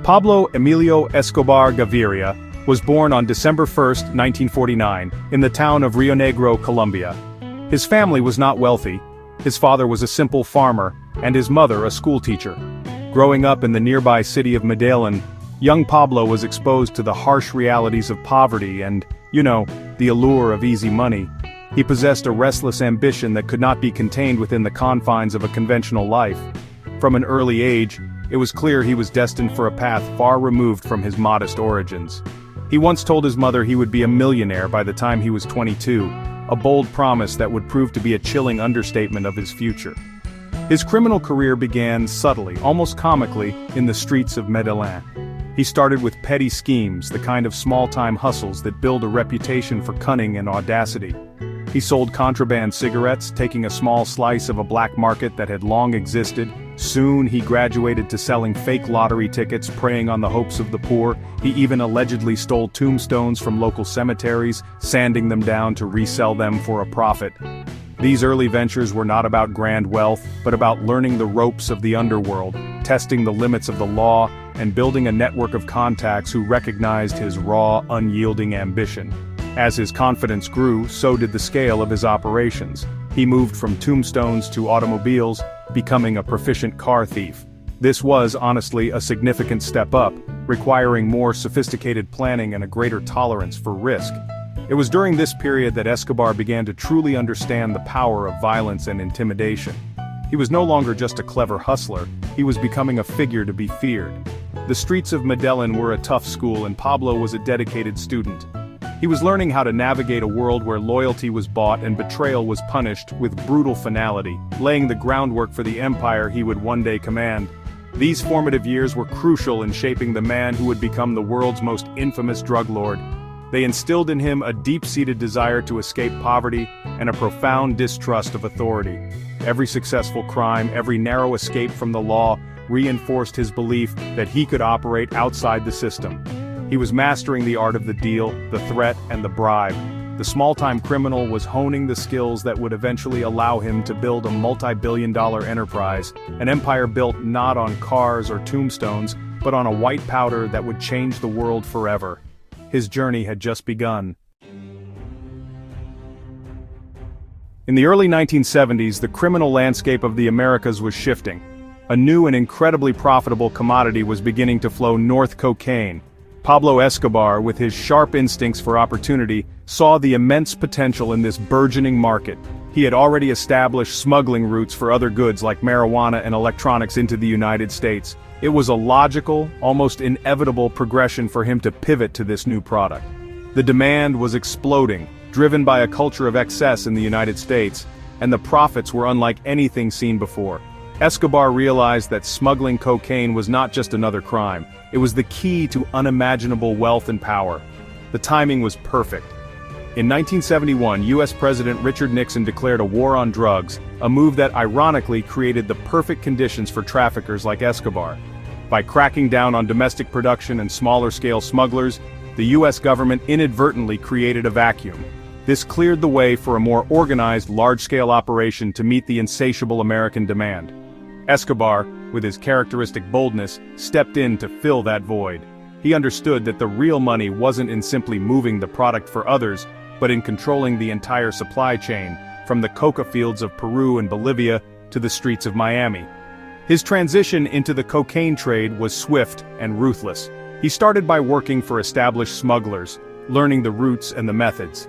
Pablo Emilio Escobar Gaviria was born on December 1, 1949, in the town of Rio Negro, Colombia. His family was not wealthy. His father was a simple farmer, and his mother a schoolteacher. Growing up in the nearby city of Medellin, young Pablo was exposed to the harsh realities of poverty and, the allure of easy money. He possessed a restless ambition that could not be contained within the confines of a conventional life. From an early age, it was clear he was destined for a path far removed from his modest origins. He once told his mother he would be a millionaire by the time he was 22, a bold promise that would prove to be a chilling understatement of his future. His criminal career began subtly, almost comically, in the streets of Medellin. He started with petty schemes, the kind of small-time hustles that build a reputation for cunning and audacity. He sold contraband cigarettes, taking a small slice of a black market that had long existed. Soon he graduated to selling fake lottery tickets, preying on the hopes of the poor. He even allegedly stole tombstones from local cemeteries, sanding them down to resell them for a profit. These early ventures were not about grand wealth, but about learning the ropes of the underworld, testing the limits of the law, and building a network of contacts who recognized his raw, unyielding ambition. As his confidence grew, so did the scale of his operations. He moved from tombstones to automobiles, becoming a proficient car thief. This was, honestly, a significant step up, requiring more sophisticated planning and a greater tolerance for risk. It was during this period that Escobar began to truly understand the power of violence and intimidation. He was no longer just a clever hustler, he was becoming a figure to be feared. The streets of Medellin were a tough school and Pablo was a dedicated student. He was learning how to navigate a world where loyalty was bought and betrayal was punished with brutal finality, laying the groundwork for the empire he would one day command. These formative years were crucial in shaping the man who would become the world's most infamous drug lord. They instilled in him a deep-seated desire to escape poverty and a profound distrust of authority. Every successful crime, every narrow escape from the law, reinforced his belief that he could operate outside the system. He was mastering the art of the deal, the threat, and the bribe. The small-time criminal was honing the skills that would eventually allow him to build a multi-billion-dollar enterprise, an empire built not on cars or tombstones, but on a white powder that would change the world forever. His journey had just begun. In the early 1970s, the criminal landscape of the Americas was shifting. A new and incredibly profitable commodity was beginning to flow north: cocaine. Pablo Escobar, with his sharp instincts for opportunity, saw the immense potential in this burgeoning market. He had already established smuggling routes for other goods like marijuana and electronics into the United States. It was a logical, almost inevitable progression for him to pivot to this new product. The demand was exploding, driven by a culture of excess in the United States, and the profits were unlike anything seen before. Escobar realized that smuggling cocaine was not just another crime, it was the key to unimaginable wealth and power. The timing was perfect. In 1971, US President Richard Nixon declared a war on drugs, a move that ironically created the perfect conditions for traffickers like Escobar. By cracking down on domestic production and smaller-scale smugglers, the US government inadvertently created a vacuum. This cleared the way for a more organized, large-scale operation to meet the insatiable American demand. Escobar, with his characteristic boldness, stepped in to fill that void. He understood that the real money wasn't in simply moving the product for others, but in controlling the entire supply chain, from the coca fields of Peru and Bolivia to the streets of Miami. His transition into the cocaine trade was swift and ruthless. He started by working for established smugglers, learning the routes and the methods.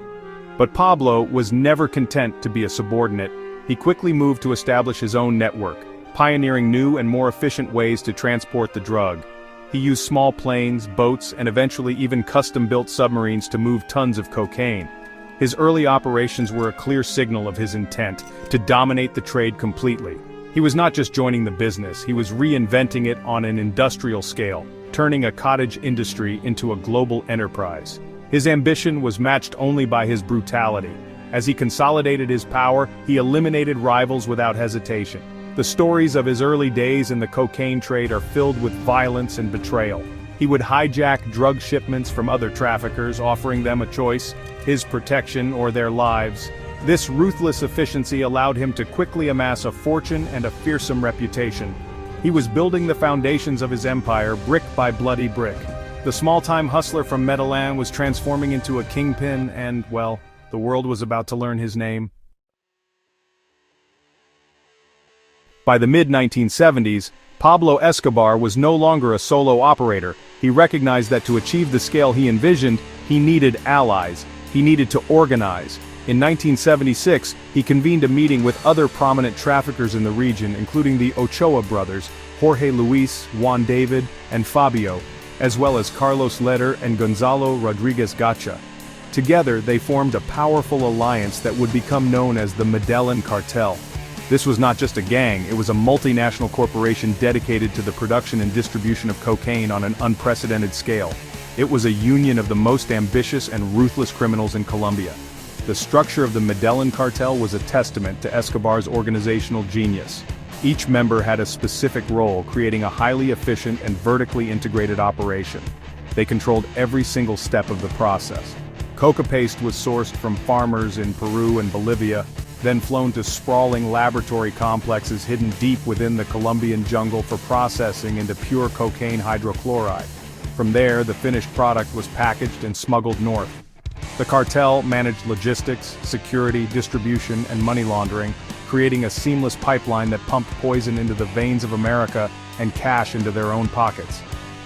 But Pablo was never content to be a subordinate. He quickly moved to establish his own network, pioneering new and more efficient ways to transport the drug. He used small planes, boats, and eventually even custom-built submarines to move tons of cocaine. His early operations were a clear signal of his intent to dominate the trade completely. He was not just joining the business, he was reinventing it on an industrial scale, turning a cottage industry into a global enterprise. His ambition was matched only by his brutality. As he consolidated his power, he eliminated rivals without hesitation. The stories of his early days in the cocaine trade are filled with violence and betrayal. He would hijack drug shipments from other traffickers, offering them a choice: his protection or their lives. This ruthless efficiency allowed him to quickly amass a fortune and a fearsome reputation. He was building the foundations of his empire brick by bloody brick. The small-time hustler from Medellin was transforming into a kingpin and, well, the world was about to learn his name. By the mid-1970s, Pablo Escobar was no longer a solo operator. He recognized that to achieve the scale he envisioned, he needed allies. He needed to organize. In 1976, he convened a meeting with other prominent traffickers in the region, including the Ochoa brothers, Jorge Luis, Juan David, and Fabio, as well as Carlos Leder and Gonzalo Rodriguez Gacha. Together, they formed a powerful alliance that would become known as the Medellin Cartel. This was not just a gang, it was a multinational corporation dedicated to the production and distribution of cocaine on an unprecedented scale. It was a union of the most ambitious and ruthless criminals in Colombia. The structure of the Medellin Cartel was a testament to Escobar's organizational genius. Each member had a specific role, creating a highly efficient and vertically integrated operation. They controlled every single step of the process. Coca paste was sourced from farmers in Peru and Bolivia, then flown to sprawling laboratory complexes hidden deep within the Colombian jungle for processing into pure cocaine hydrochloride. From there, the finished product was packaged and smuggled north. The cartel managed logistics, security, distribution, and money laundering, creating a seamless pipeline that pumped poison into the veins of America and cash into their own pockets.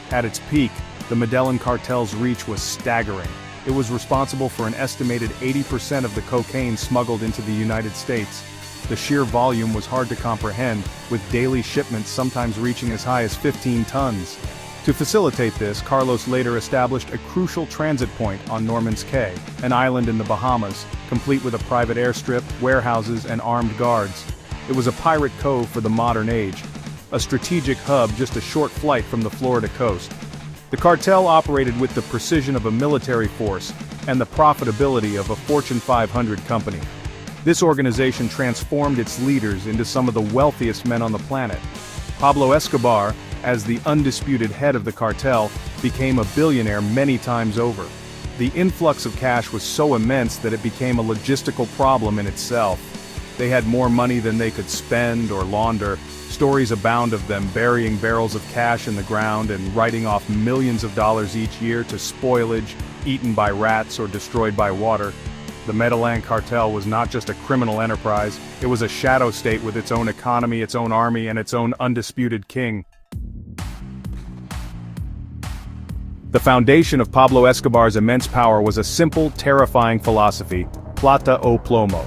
At its peak, the Medellin cartel's reach was staggering. It was responsible for an estimated 80% of the cocaine smuggled into the United States. The sheer volume was hard to comprehend, with daily shipments sometimes reaching as high as 15 tons. To facilitate this, Carlos later established a crucial transit point on Norman's Cay, an island in the Bahamas, complete with a private airstrip, warehouses, and armed guards. It was a pirate cove for the modern age, a strategic hub just a short flight from the Florida coast. The cartel operated with the precision of a military force and the profitability of a Fortune 500 company. This organization transformed its leaders into some of the wealthiest men on the planet. Pablo Escobar, as the undisputed head of the cartel, became a billionaire many times over. The influx of cash was so immense that it became a logistical problem in itself. They had more money than they could spend or launder. Stories abound of them burying barrels of cash in the ground and writing off millions of dollars each year to spoilage, eaten by rats or destroyed by water. The Medellin cartel was not just a criminal enterprise, it was a shadow state with its own economy, its own army, and its own undisputed king. The foundation of Pablo Escobar's immense power was a simple, terrifying philosophy: Plata o Plomo.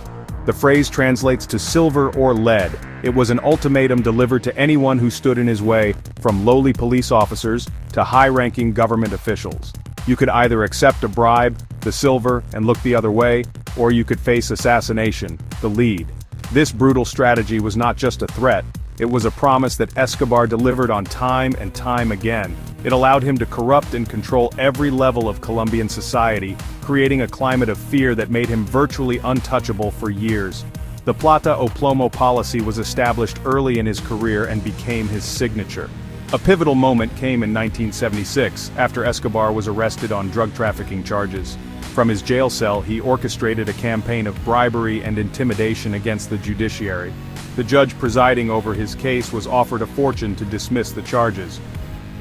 The phrase translates to silver or lead. It was an ultimatum delivered to anyone who stood in his way, from lowly police officers to high-ranking government officials. You could either accept a bribe, the silver, and look the other way, or you could face assassination, the lead. This brutal strategy was not just a threat, it was a promise that Escobar delivered on time and time again. It allowed him to corrupt and control every level of Colombian society, creating a climate of fear that made him virtually untouchable for years. The Plata o Plomo policy was established early in his career and became his signature. A pivotal moment came in 1976, after Escobar was arrested on drug trafficking charges. From his jail cell, he orchestrated a campaign of bribery and intimidation against the judiciary. The judge presiding over his case was offered a fortune to dismiss the charges.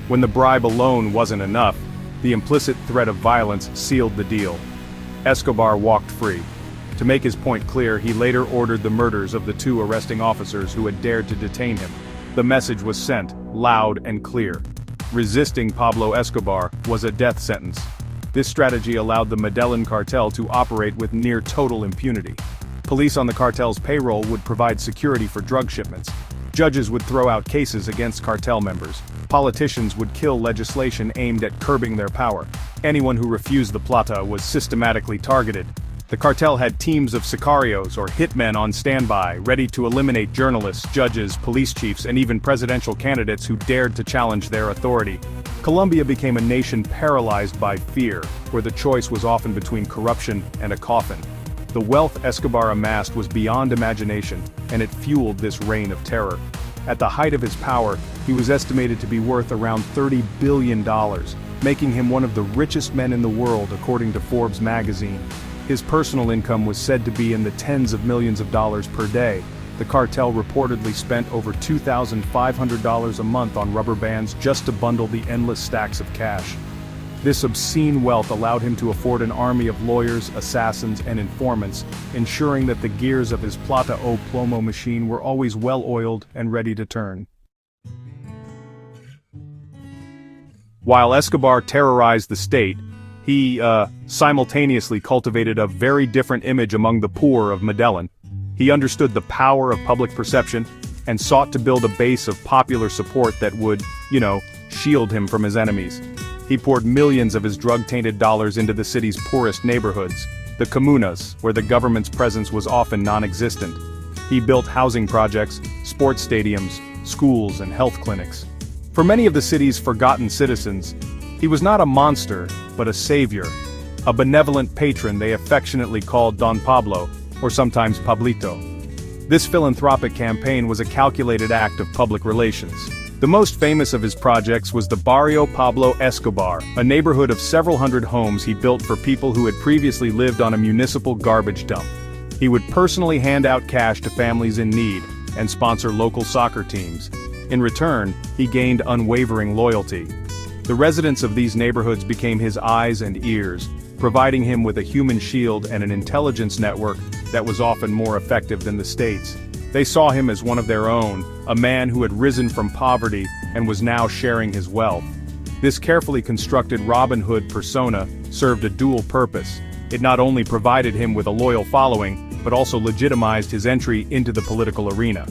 When the bribe alone wasn't enough, the implicit threat of violence sealed the deal. Escobar walked free. To make his point clear, he later ordered the murders of the two arresting officers who had dared to detain him. The message was sent, loud and clear. Resisting Pablo Escobar was a death sentence. This strategy allowed the Medellin cartel to operate with near total impunity. Police on the cartel's payroll would provide security for drug shipments. Judges would throw out cases against cartel members. Politicians would kill legislation aimed at curbing their power. Anyone who refused the plata was systematically targeted. The cartel had teams of sicarios or hitmen on standby, ready to eliminate journalists, judges, police chiefs, and even presidential candidates who dared to challenge their authority. Colombia became a nation paralyzed by fear, where the choice was often between corruption and a coffin. The wealth Escobar amassed was beyond imagination, and it fueled this reign of terror. At the height of his power, he was estimated to be worth around $30 billion, making him one of the richest men in the world according to Forbes magazine. His personal income was said to be in the tens of millions of dollars per day. The cartel reportedly spent over $2,500 a month on rubber bands just to bundle the endless stacks of cash. This obscene wealth allowed him to afford an army of lawyers, assassins, and informants, ensuring that the gears of his Plata o Plomo machine were always well-oiled and ready to turn. While Escobar terrorized the state, he, simultaneously cultivated a very different image among the poor of Medellin. He understood the power of public perception, and sought to build a base of popular support that would, shield him from his enemies. He poured millions of his drug-tainted dollars into the city's poorest neighborhoods, the comunas, where the government's presence was often non-existent. He built housing projects, sports stadiums, schools, and health clinics. For many of the city's forgotten citizens, he was not a monster, but a savior, a benevolent patron they affectionately called Don Pablo, or sometimes Pablito. This philanthropic campaign was a calculated act of public relations. The most famous of his projects was the Barrio Pablo Escobar, a neighborhood of several hundred homes he built for people who had previously lived on a municipal garbage dump. He would personally hand out cash to families in need, and sponsor local soccer teams. In return, he gained unwavering loyalty. The residents of these neighborhoods became his eyes and ears, providing him with a human shield and an intelligence network that was often more effective than the state's. They saw him as one of their own, a man who had risen from poverty and was now sharing his wealth. This carefully constructed Robin Hood persona served a dual purpose. It not only provided him with a loyal following, but also legitimized his entry into the political arena.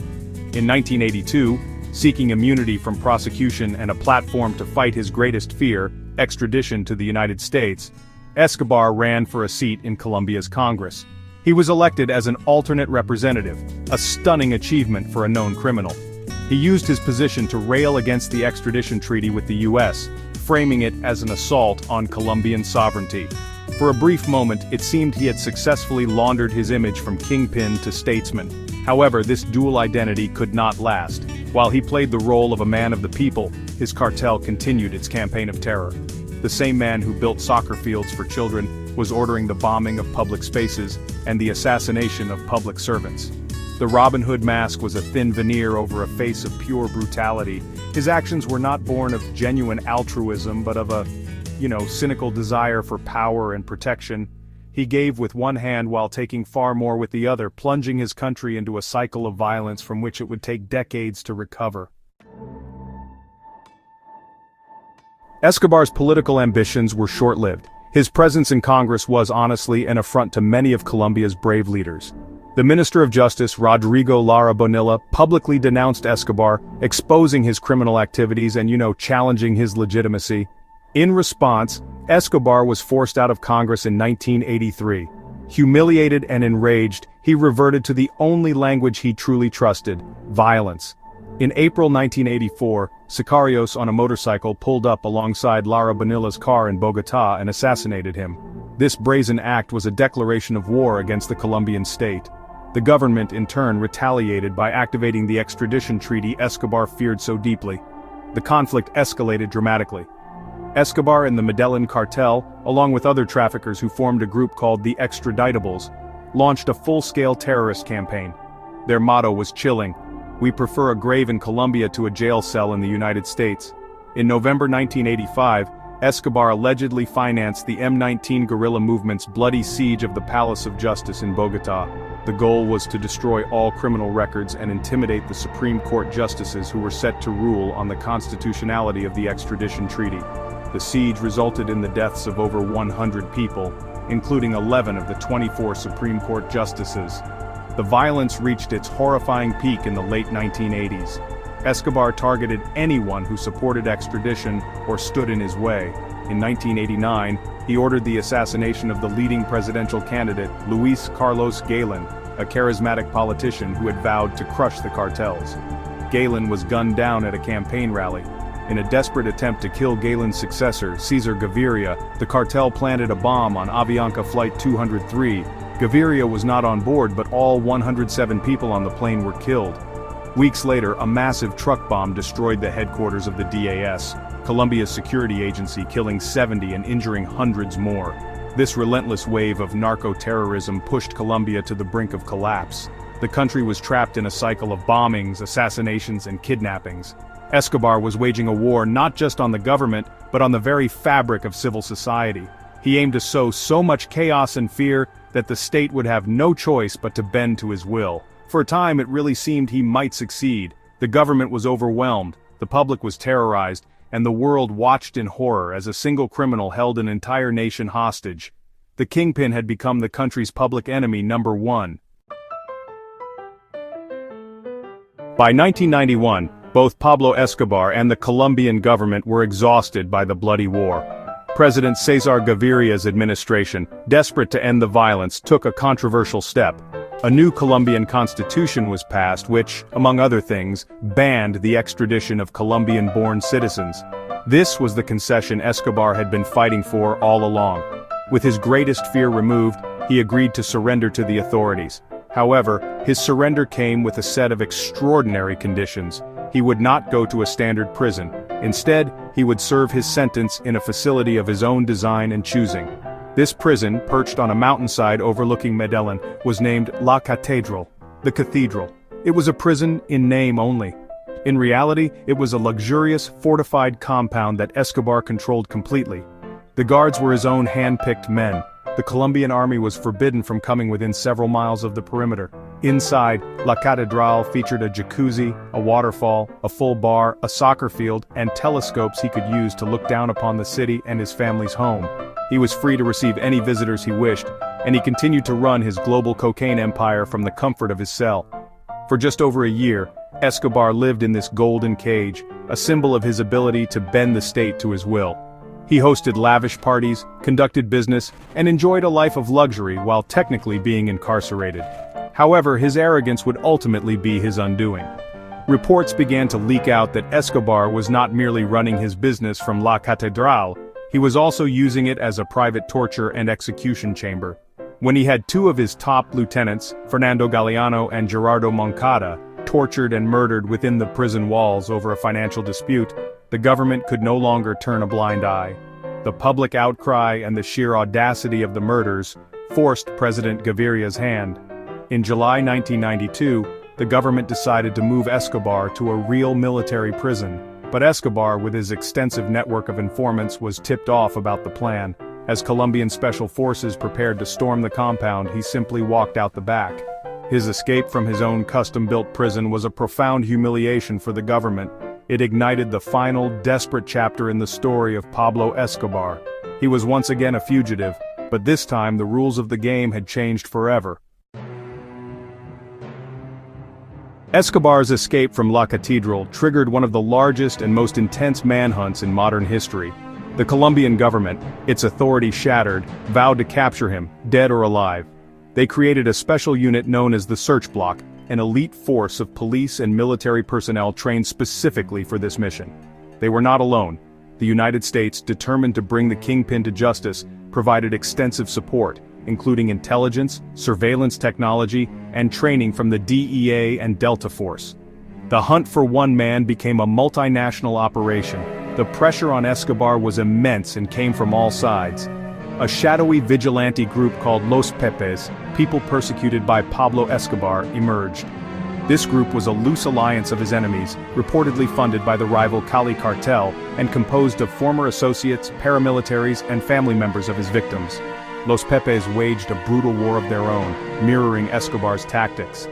In 1982, seeking immunity from prosecution and a platform to fight his greatest fear, extradition to the United States, Escobar ran for a seat in Colombia's Congress. He was elected as an alternate representative, a stunning achievement for a known criminal. He used his position to rail against the extradition treaty with the US, framing it as an assault on Colombian sovereignty. For a brief moment, it seemed he had successfully laundered his image from kingpin to statesman. However, this dual identity could not last. While he played the role of a man of the people, his cartel continued its campaign of terror. The same man who built soccer fields for children was ordering the bombing of public spaces and the assassination of public servants. The Robin Hood mask was a thin veneer over a face of pure brutality. His actions were not born of genuine altruism, but of a, cynical desire for power and protection. He gave with one hand while taking far more with the other, plunging his country into a cycle of violence from which it would take decades to recover. Escobar's political ambitions were short-lived. His presence in Congress was honestly an affront to many of Colombia's brave leaders. The Minister of Justice, Rodrigo Lara Bonilla, publicly denounced Escobar, exposing his criminal activities and, challenging his legitimacy. In response, Escobar was forced out of Congress in 1983. Humiliated and enraged, he reverted to the only language he truly trusted: violence. In April 1984, sicarios on a motorcycle pulled up alongside Lara Bonilla's car in Bogotá and assassinated him. This brazen act was a declaration of war against the Colombian state. The government in turn retaliated by activating the extradition treaty Escobar feared so deeply. The conflict escalated dramatically. Escobar and the Medellín Cartel, along with other traffickers who formed a group called the Extraditables, launched a full-scale terrorist campaign. Their motto was chilling: "We prefer a grave in Colombia to a jail cell in the United States." In November 1985, Escobar allegedly financed the M19 guerrilla movement's bloody siege of the Palace of Justice in Bogotá. The goal was to destroy all criminal records and intimidate the Supreme Court justices who were set to rule on the constitutionality of the extradition treaty. The siege resulted in the deaths of over 100 people, including 11 of the 24 Supreme Court justices. The violence reached its horrifying peak in the late 1980s. Escobar targeted anyone who supported extradition or stood in his way. In 1989, he ordered the assassination of the leading presidential candidate, Luis Carlos Galen, a charismatic politician who had vowed to crush the cartels. Galen was gunned down at a campaign rally. In a desperate attempt to kill Galen's successor, Cesar Gaviria, the cartel planted a bomb on Avianca Flight 203. Gaviria was not on board, but all 107 people on the plane were killed. Weeks later, a massive truck bomb destroyed the headquarters of the DAS, Colombia's security agency, killing 70 and injuring hundreds more. This relentless wave of narco-terrorism pushed Colombia to the brink of collapse. The country was trapped in a cycle of bombings, assassinations, and kidnappings. Escobar was waging a war not just on the government, but on the very fabric of civil society. He aimed to sow so much chaos and fear that the state would have no choice but to bend to his will. For a time it really seemed he might succeed. The government was overwhelmed, the public was terrorized, and the world watched in horror as a single criminal held an entire nation hostage. The kingpin had become the country's public enemy #1. By 1991, both Pablo Escobar and the Colombian government were exhausted by the bloody war. President Cesar Gaviria's administration, desperate to end the violence, took a controversial step. A new Colombian constitution was passed which, among other things, banned the extradition of Colombian-born citizens. This was the concession Escobar had been fighting for all along. With his greatest fear removed, he agreed to surrender to the authorities. However, his surrender came with a set of extraordinary conditions. He would not go to a standard prison. Instead, he would serve his sentence in a facility of his own design and choosing. This prison, perched on a mountainside overlooking Medellin, was named La Catedral, the cathedral. It was a prison in name only. In reality, it was a luxurious, fortified compound that Escobar controlled completely. The guards were his own hand-picked men. The Colombian army was forbidden from coming within several miles of the perimeter. Inside, La Catedral featured a jacuzzi, a waterfall, a full bar, a soccer field, and telescopes he could use to look down upon the city and his family's home. He was free to receive any visitors he wished, and he continued to run his global cocaine empire from the comfort of his cell. For just over a year, Escobar lived in this golden cage, a symbol of his ability to bend the state to his will. He hosted lavish parties, conducted business, and enjoyed a life of luxury while technically being incarcerated. However, his arrogance would ultimately be his undoing. Reports began to leak out that Escobar was not merely running his business from La Catedral, he was also using it as a private torture and execution chamber. When he had two of his top lieutenants, Fernando Galeano and Gerardo Moncada, tortured and murdered within the prison walls over a financial dispute, the government could no longer turn a blind eye. The public outcry and the sheer audacity of the murders forced President Gaviria's hand. In July 1992, the government decided to move Escobar to a real military prison. But Escobar, with his extensive network of informants, was tipped off about the plan. As Colombian special forces prepared to storm the compound, he simply walked out the back. His escape from his own custom-built prison was a profound humiliation for the government. It ignited the final, desperate chapter in the story of Pablo Escobar. He was once again a fugitive, but this time the rules of the game had changed forever. Escobar's escape from La Catedral triggered one of the largest and most intense manhunts in modern history. The Colombian government, its authority shattered, vowed to capture him, dead or alive. They created a special unit known as the Search Block, an elite force of police and military personnel trained specifically for this mission. They were not alone. The United States, determined to bring the kingpin to justice, provided extensive support, including intelligence, surveillance technology, and training from the DEA and Delta Force. The hunt for one man became a multinational operation. The pressure on Escobar was immense and came from all sides. A shadowy vigilante group called Los Pepes, people persecuted by Pablo Escobar, emerged. This group was a loose alliance of his enemies, reportedly funded by the rival Cali cartel, and composed of former associates, paramilitaries, and family members of his victims. Los Pepes waged a brutal war of their own, mirroring Escobar's tactics.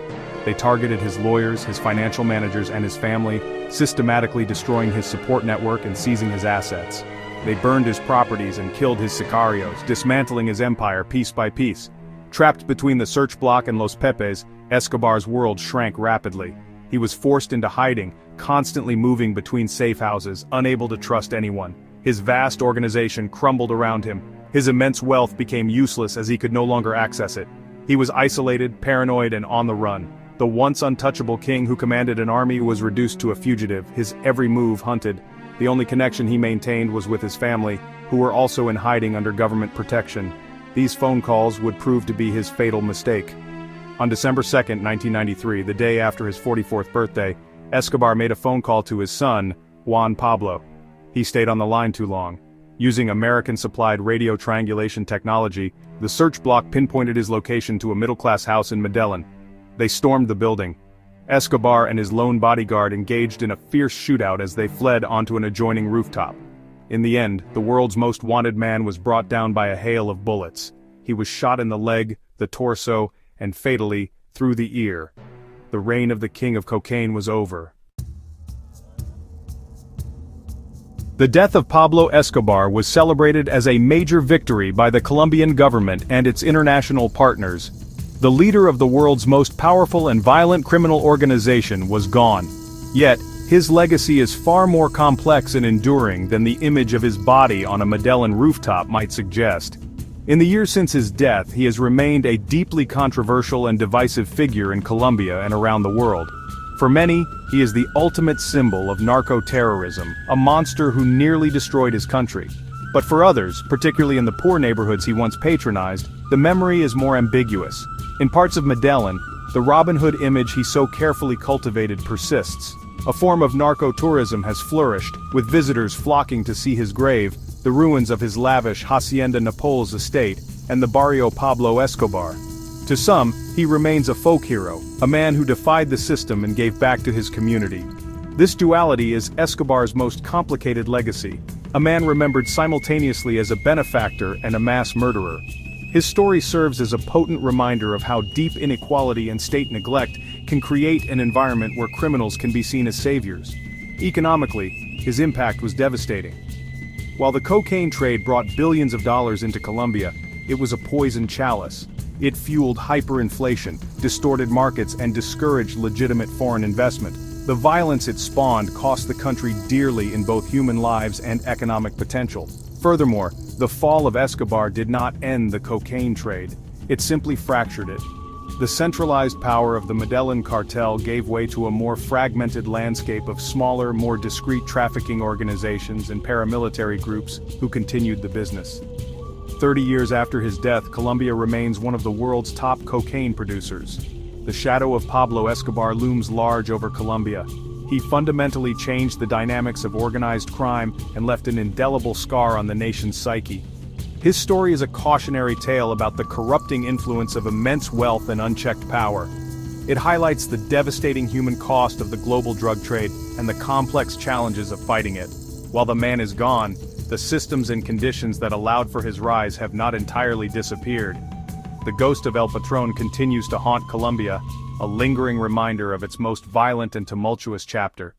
They targeted his lawyers, his financial managers, and his family, systematically destroying his support network and seizing his assets. They burned his properties and killed his sicarios, dismantling his empire piece by piece. Trapped between the Search Block and Los Pepes, Escobar's world shrank rapidly. He was forced into hiding, constantly moving between safe houses, unable to trust anyone. His vast organization crumbled around him. His immense wealth became useless as he could no longer access it. He was isolated, paranoid, and on the run. The once untouchable king who commanded an army was reduced to a fugitive, his every move hunted. The only connection he maintained was with his family, who were also in hiding under government protection. These phone calls would prove to be his fatal mistake. On December 2, 1993, the day after his 44th birthday, Escobar made a phone call to his son, Juan Pablo. He stayed on the line too long. Using American-supplied radio triangulation technology, the Search Block pinpointed his location to a middle-class house in Medellin. They stormed the building. Escobar and his lone bodyguard engaged in a fierce shootout as they fled onto an adjoining rooftop. In the end, the world's most wanted man was brought down by a hail of bullets. He was shot in the leg, the torso, and fatally, through the ear. The reign of the king of cocaine was over. The death of Pablo Escobar was celebrated as a major victory by the Colombian government and its international partners. The leader of the world's most powerful and violent criminal organization was gone. Yet, his legacy is far more complex and enduring than the image of his body on a Medellin rooftop might suggest. In the years since his death, he has remained a deeply controversial and divisive figure in Colombia and around the world. For many, he is the ultimate symbol of narco-terrorism, a monster who nearly destroyed his country. But for others, particularly in the poor neighborhoods he once patronized, the memory is more ambiguous. In parts of Medellin, the Robin Hood image he so carefully cultivated persists. A form of narco-tourism has flourished, with visitors flocking to see his grave, the ruins of his lavish Hacienda Napol's estate, and the barrio Pablo Escobar. To some, he remains a folk hero, a man who defied the system and gave back to his community. This duality is Escobar's most complicated legacy, a man remembered simultaneously as a benefactor and a mass murderer. His story serves as a potent reminder of how deep inequality and state neglect can create an environment where criminals can be seen as saviors. Economically, his impact was devastating. While the cocaine trade brought billions of dollars into Colombia, it was a poison chalice. It fueled hyperinflation, distorted markets, and discouraged legitimate foreign investment. The violence it spawned cost the country dearly in both human lives and economic potential. Furthermore, the fall of Escobar did not end the cocaine trade. It simply fractured it. The centralized power of the Medellin Cartel gave way to a more fragmented landscape of smaller, more discreet trafficking organizations and paramilitary groups who continued the business. 30 years after his death, Colombia remains one of the world's top cocaine producers. The shadow of Pablo Escobar looms large over Colombia. He fundamentally changed the dynamics of organized crime and left an indelible scar on the nation's psyche. His story is a cautionary tale about the corrupting influence of immense wealth and unchecked power. It highlights the devastating human cost of the global drug trade and the complex challenges of fighting it. While the man is gone, the systems and conditions that allowed for his rise have not entirely disappeared. The ghost of El Patron continues to haunt Colombia, a lingering reminder of its most violent and tumultuous chapter.